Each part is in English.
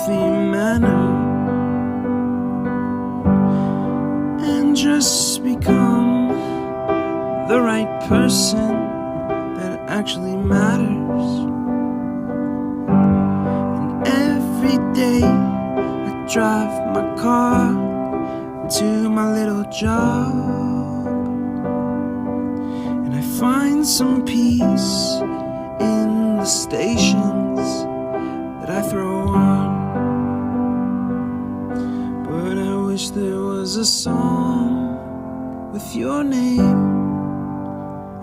healthy manner and just become the right person that actually matters. And every day I drive my car to my little job, and I find some peace in the stations that I throw on. But I wish there was a song with your name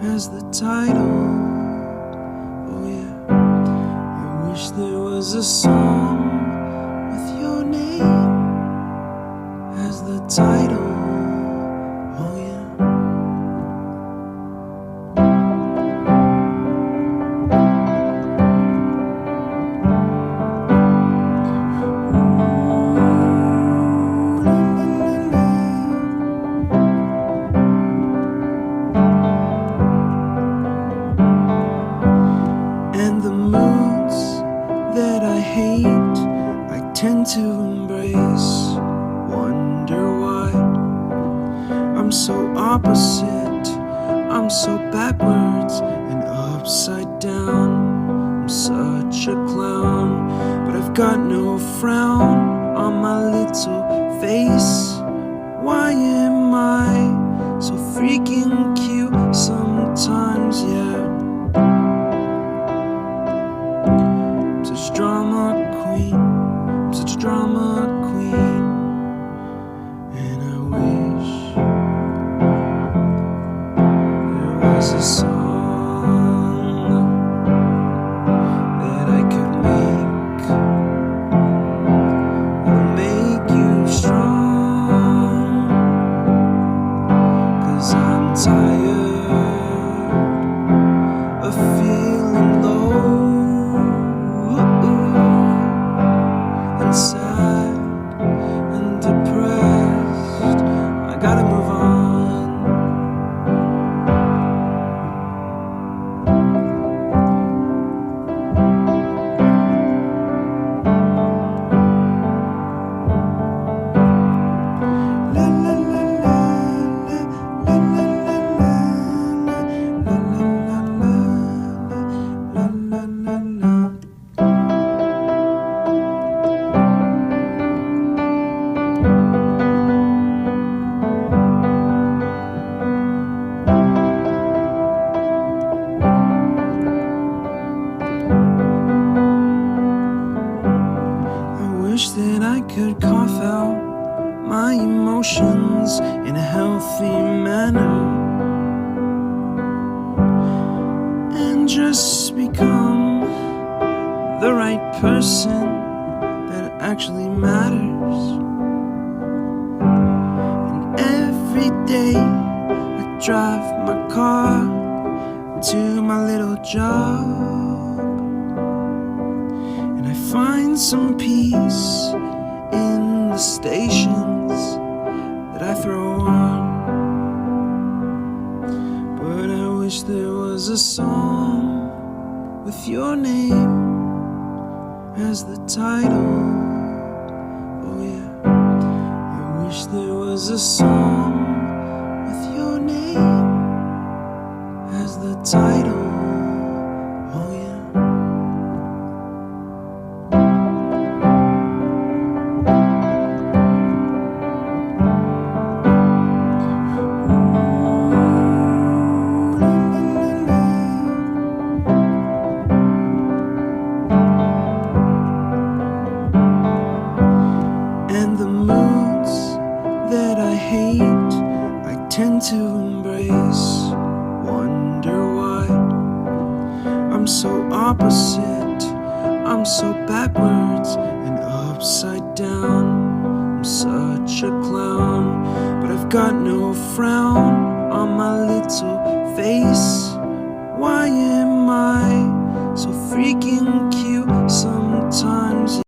as the title. Oh yeah, I wish there was a song with your name as the title. Oh yeah. And the moods that I hate, I tend to embrace. Wonder why I'm so opposite, I'm so backwards and upside down. I'm such a clown, but I've got no frown on my little face. Why am I so freaking cute sometimes, yeah? I'm such a drama queen, I'm such a drama queen. And I wish there was a song that I could make that'll make you strong. 'Cause I'm tired of feeling low and sad and depressed. I gotta move on. La la la la la la la la la la la. I wish that I could cough out my emotions in a healthy manner and just become the right person that actually matters. And every day I drive my car to my little job, and I find some peace in the stations that I throw on. But I wish there was a song with your name as the title. Oh yeah, I wish there was a song with your name as the title. Oh yeah. And the moods that I hate, I tend to embrace. Wonder why I'm so opposite, I'm so backwards and upside down. I'm such a clown, but I've got no frown on my little face. Why am I so freaking cute